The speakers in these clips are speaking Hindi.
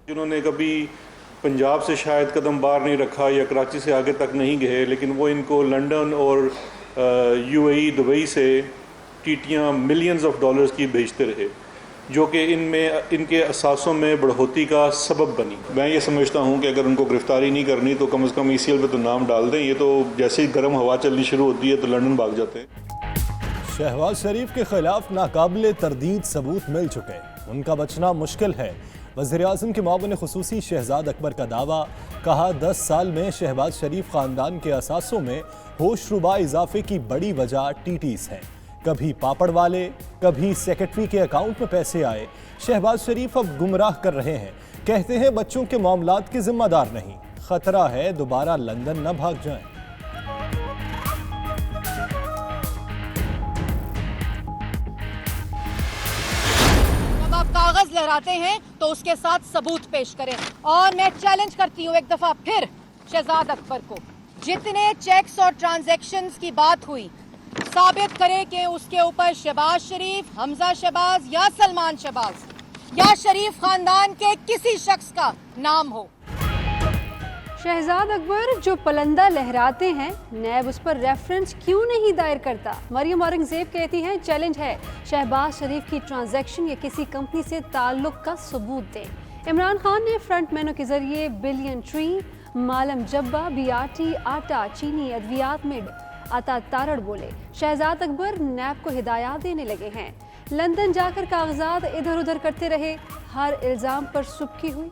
जिन्होंने कभी पंजाब से शायद कदम बाहर नहीं रखा या कराची से आगे तक नहीं गए, लेकिन वो इनको लंदन और यूएई दुबई से टीटियाँ मिलियंस ऑफ डॉलर्स की भेजते रहे, जो कि इनके असासों में बढ़ोतरी का सबब बनी। मैं ये समझता हूँ कि अगर उनको गिरफ्तारी नहीं करनी तो कम से कम ECL पे तो नाम डाल दें। ये तो जैसे ही गर्म हवा चलनी शुरू होती है तो लंदन भाग जाते हैं। शहबाज शरीफ के खिलाफ नाकाबिले तरदीद सबूत मिल चुके, उनका बचना मुश्किल है। वज़ीर-ए-आज़म के मुआविन खुसूसी शहजाद अकबर का दावा, कहा 10 साल में शहबाज शरीफ खानदान के असासों में होशरुबा इजाफे की बड़ी वजह टीटीज़ है। कभी पापड़ वाले, कभी सेक्रेटरी के अकाउंट में पैसे आए। शहबाज शरीफ अब गुमराह कर रहे हैं, कहते हैं बच्चों के मामलात के जिम्मेदार नहीं। खतरा है दोबारा लंदन न भाग जाएं। कागज लहराते हैं तो उसके साथ सबूत पेश करें। और मैं चैलेंज करती हूँ एक दफा फिर शहजाद अकबर को, जितने चेक्स और ट्रांजैक्शंस की बात हुई, साबित करे कि उसके ऊपर शहबाज शरीफ, हमजा शहबाज या सलमान शहबाज या शरीफ खानदान के किसी शख्स का नाम हो। शहजाद अकबर जो पलंदा लहराते हैं, नैब उस पर रेफरेंस क्यों नहीं दायर करता? मरियम औरंगजेब कहती हैं चैलेंज है, शहबाज शरीफ की ट्रांजैक्शन या किसी कंपनी से ताल्लुक का सबूत दें। इमरान खान ने फ्रंटमैनों के जरिए बिलियन ट्री, मालम जब्बा, BRT, आटा, चीनी, अद्वियात में आता तारड़ बोले। शहजाद अकबर नैब को हिदायत देने लगे हैं। लंदन जाकर कागजात इधर उधर करते रहे, हर इल्जाम पर सुबकी हुई।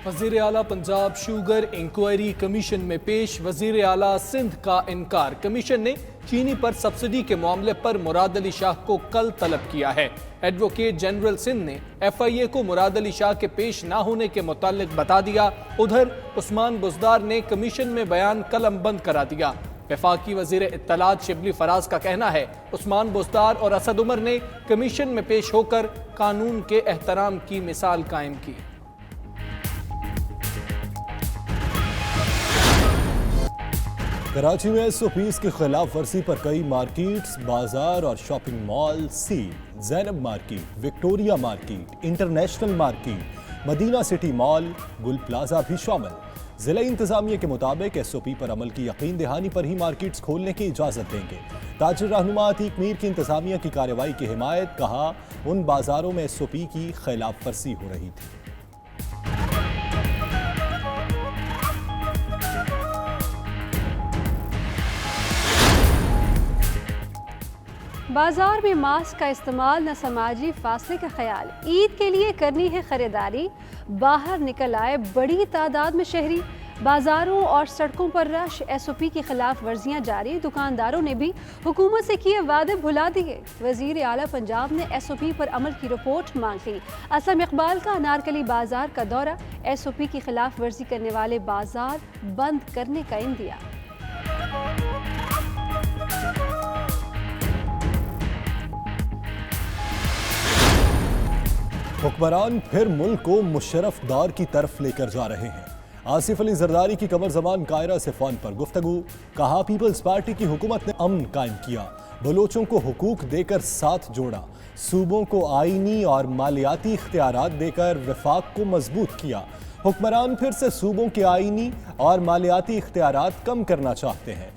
वज़ीर आला पंजाब शुगर इंक्वायरी कमीशन में पेश, वज़ीर आला सिंध का इनकार। कमीशन ने चीनी पर सब्सिडी के मामले पर मुराद अली शाह को कल तलब किया है। एडवोकेट जनरल सिंध ने FIA को मुराद अली शाह के पेश ना होने के मुतालिक बता दिया। उधर उस्मान बुज़दार ने कमीशन में बयान कलमबंद करा दिया। वफाकी वज़ीर इत्तलात शिबली फराज का कहना है, उस्मान बुज़दार और असद उमर ने कमीशन में पेश होकर कानून के एहतराम की मिसाल कायम की। कराची में SOPs की खिलाफ वर्जी पर कई मार्केट्स, बाजार और shopping mall seal. Zainab market, Victoria market, international market, Madina city mall, Gul plaza भी शामिल। ज़िला इंतजामिया के मुताबिक SOP पर अमल की यकीन दहानी पर ही मार्केट्स खोलने की इजाज़त देंगे। ताजिर रहनुमा अतीक मीर की इंतजामिया की कार्रवाई की हिमायत, कहा उन बाजारों में SOP की खिलाफ वर्जी हो रही थी। बाजार में मास्क का इस्तेमाल, न समाजी फासले का ख्याल। ईद के लिए करनी है खरीदारी, बाहर निकल आए बड़ी तादाद में शहरी। बाजारों और सड़कों पर रश, SOP की खिलाफ वर्जियाँ जारी। दुकानदारों ने भी हुकूमत से किए वादे भुला दिए। वज़ीर आला पंजाब ने SOP पर अमल की रिपोर्ट मांग ली। असलम इकबाल का अनारकली बाजार का दौरा, SOP की खिलाफ वर्जी करने वाले बाजार बंद करने का इंदिया। हुक्मरान फिर मुल्क को मुशर्रफ दौर की तरफ लेकर जा रहे हैं। आसिफ अली जरदारी की कमर जमान कायरा से फ़ोन पर गुफ्तगू, कहा पीपल्स पार्टी की हुकूमत ने अमन कायम किया, बलोचों को हुकूक देकर साथ जोड़ा, सूबों को आईनी और मालियाती इख्तियारात देकर वफाक को मजबूत किया। हुक्मरान फिर से सूबों के आईनी और मालियाती इख्तियारात कम करना चाहते हैं।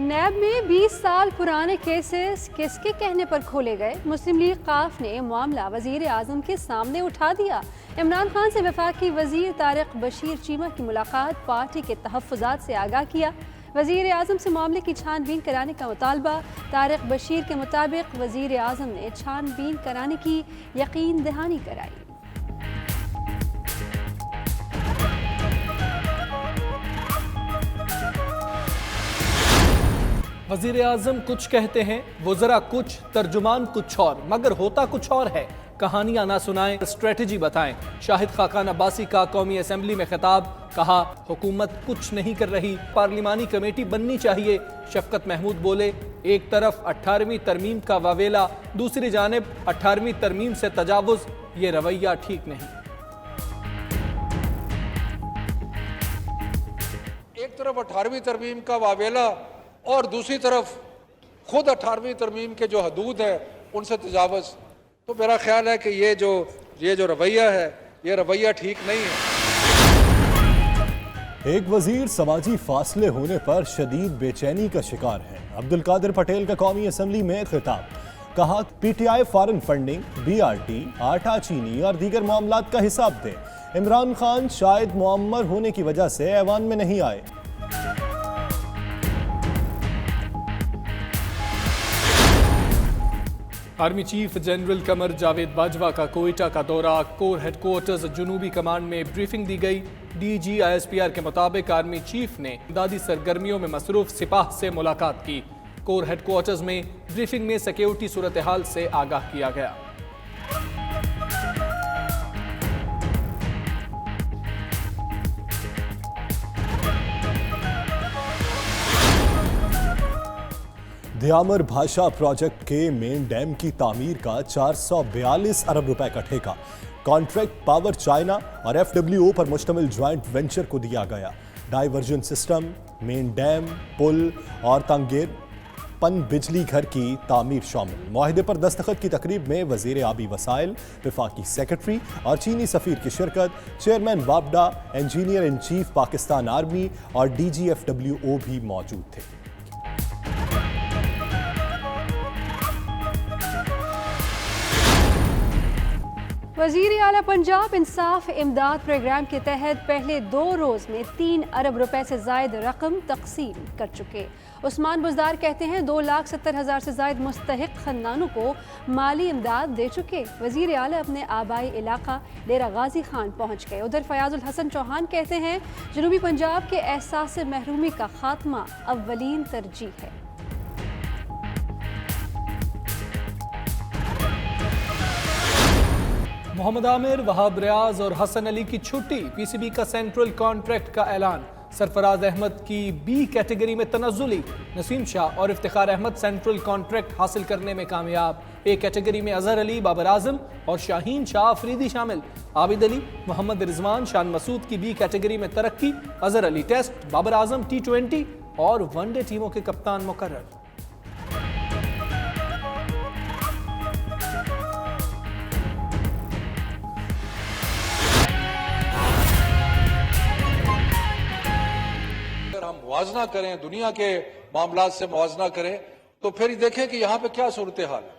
नैब में 20 साल पुराने केसेस किसके कहने पर खोले गए? मुस्लिम लीग काफ ने मामला वज़ीर आज़म के सामने उठा दिया। इमरान खान से वफाकी वज़ीर तारिक बशीर चीमा की मुलाकात, पार्टी के तहफ़्फ़ुज़ात से आगाह किया। वज़ीर आज़म से मामले की छानबीन कराने का मुतालबा। तारिक बशीर के मुताबिक वज़ीर आज़म ने छानबीन कराने की यकीन दहानी कराई। वज़ीर आज़म कुछ कहते हैं, वज़रा कुछ, तर्जुमान कुछ और, मगर होता कुछ और है। कहानियां ना सुनाएं, स्ट्रेटजी बताएं। शाहिद खाकान अब्बासी का कौमी असम्बली में खिताब, कहा हुकूमत कुछ नहीं कर रही, पार्लिमानी कमेटी बननी चाहिए। शफकत महमूद बोले, एक तरफ 18वीं तरमीम का वावेला, दूसरी जानिब 18वीं तरमीम से तजावुज़, ये रवैया ठीक नहीं। एक तरफ 18वीं तरमीम का वावेला और दूसरी तरफ खुद 18वीं तरमीम के जो हदूद है उनसे तजावज़। तो मेरा ख्याल है कि ये जो रवैया है, ये रवैया ठीक नहीं है। एक वजीर समाजी फासले होने पर शदीद बेचैनी का शिकार है। अब्दुल कादिर पटेल का कौमी असम्बली में खिताब, कहा पीटीआई फॉरेन फंडिंग, बीआरटी, आटा, चीनी और दीगर मामलात का हिसाब दे। इमरान खान शायद मुअम्मर होने की वजह से ऐवान में नहीं आए। Army chief general Qamar Javed Bajwa का कोयटा का दौरा, कोर हेडक्वार्टर्स जुनूबी कमांड में ब्रीफिंग दी गई। डीजी आईएसपीआर के मुताबिक आर्मी चीफ ने इमदादी सरगर्मियों में मसरूफ सिपाह से मुलाकात की। कोर हेडक्वार्टर्स में ब्रीफिंग में सिक्योरिटी सूरत हाल से आगाह किया गया। दयामर भाषा प्रोजेक्ट के मेन डैम की तामीर का 442 अरब रुपए का ठेका कॉन्ट्रैक्ट पावर चाइना और एफडब्ल्यूओ पर मुश्तमिल ज्वाइंट वेंचर को दिया गया। डाइवर्जन सिस्टम, मेन डैम, पुल और तंगेर पन बिजली घर की तामीर शामिल। मुआहिदे पर दस्तखत की तकरीब में वजीर आबी वसाइल, वफाकी सेक्रेटरी और चीनी सफीर की शिरकत। चेयरमैन वापडा, engineer in chief Pakistan army और DGFWO भी मौजूद थे। वज़ीर आला पंजाब इंसाफ इमदाद प्रोग्राम के तहत पहले 2 रोज़ में 3 अरब रुपए से ज़ायद रकम तकसीम कर चुके। उस्मान बुज़दार कहते हैं 2,70,000 से ज़ायद मुस्तहिक ख़ानदानों को माली इमदाद दे चुके। वज़ीर आला अपने आबाई इलाका डेरा गाजी खान पहुँच गए। उधर फयाजुल हसन चौहान कहते हैं जनूबी पंजाब के एहसास महरूमी का खात्मा अव्वलीन तरजीह है। मोहम्मद आमिर, वहाब रियाज और हसन अली की छुट्टी। पीसीबी का सेंट्रल कॉन्ट्रैक्ट का ऐलान। सरफराज अहमद की बी कैटेगरी में तनज़्ज़ुली। नसीम शाह और इफ्तिखार अहमद सेंट्रल कॉन्ट्रैक्ट हासिल करने में कामयाब। ए कैटेगरी में अजहर अली, बाबर आजम और शाहीन शाह अफरीदी शामिल। आबिद अली, मोहम्मद रिजवान, शान मसूद की बी कैटेगरी में तरक्की। अजहर अली टेस्ट, बाबर आजम T20 और वनडे टीमों के कप्तान मुकर्रर। हम मुआवजा करें, दुनिया के मामलात से मुआवजा करें, तो फिर देखें कि यहां पे क्या सूरत हाल है।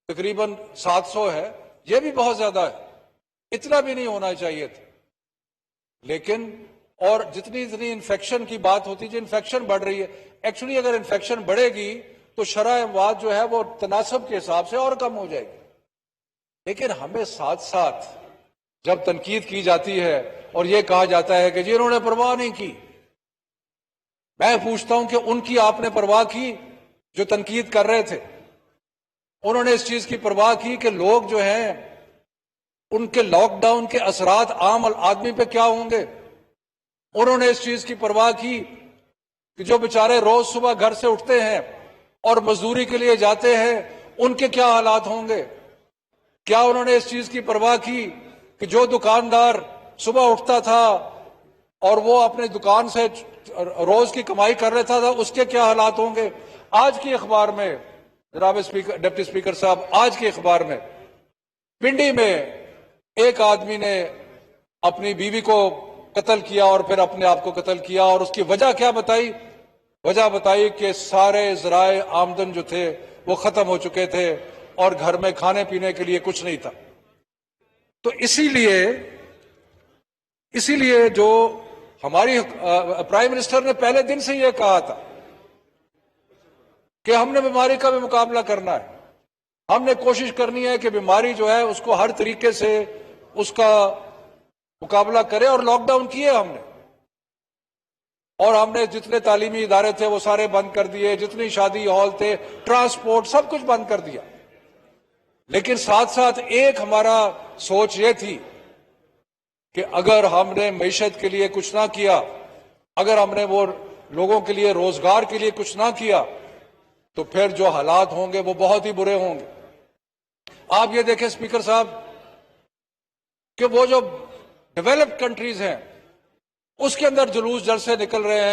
तकरीबन 700 है, यह भी बहुत ज्यादा है, इतना भी नहीं होना चाहिए था। लेकिन और जितनी इन्फेक्शन की बात होती है, इन्फेक्शन बढ़ रही है। एक्चुअली अगर इन्फेक्शन बढ़ेगी तो शरह अमवात जो है वो तनासब के हिसाब से और कम हो जाएगी। लेकिन हमें साथ साथ जब तनकीद की जाती है और यह कहा जाता है कि जी इन्होंने परवाह नहीं की, मैं पूछता हूं कि उनकी आपने परवाह की जो तनकीद कर रहे थे? उन्होंने इस चीज की परवाह की कि लोग जो हैं उनके लॉकडाउन के असरात आम आदमी पे क्या होंगे? उन्होंने इस चीज की परवाह की कि जो बेचारे रोज सुबह घर से उठते हैं और मजदूरी के लिए जाते हैं उनके क्या हालात होंगे? क्या उन्होंने इस चीज की परवाह की कि जो दुकानदार सुबह उठता था और वो अपने दुकान से रोज की कमाई कर रहा था उसके क्या हालात होंगे? आज की अखबार में जनाब स्पीकर, डिप्टी स्पीकर साहब, आज की अखबार में पिंडी में एक आदमी ने अपनी बीवी को कत्ल किया और फिर अपने आप को कत्ल किया, और उसकी वजह क्या बताई? वजह बताई कि सारे जराए आमदन जो थे वो खत्म हो चुके थे और घर में खाने पीने के लिए कुछ नहीं था। तो इसीलिए जो हमारी प्राइम मिनिस्टर ने पहले दिन से यह कहा था कि हमने बीमारी का भी मुकाबला करना है, हमने कोशिश करनी है कि बीमारी जो है उसको हर तरीके से उसका मुकाबला करें, और लॉकडाउन किए हमने। और हमने जितने तालीमी इदारे थे वो सारे बंद कर दिए, जितनी शादी हॉल थे, ट्रांसपोर्ट, सब कुछ बंद कर दिया। लेकिन साथ साथ एक हमारा सोच ये थी कि अगर हमने मईशत के लिए कुछ ना किया, अगर हमने वो लोगों के लिए रोजगार के लिए कुछ ना किया, तो फिर जो हालात होंगे वो बहुत ही बुरे होंगे। आप ये देखें स्पीकर साहब कि वो जो डेवलप्ड कंट्रीज हैं उसके अंदर जुलूस जल से निकल रहे हैं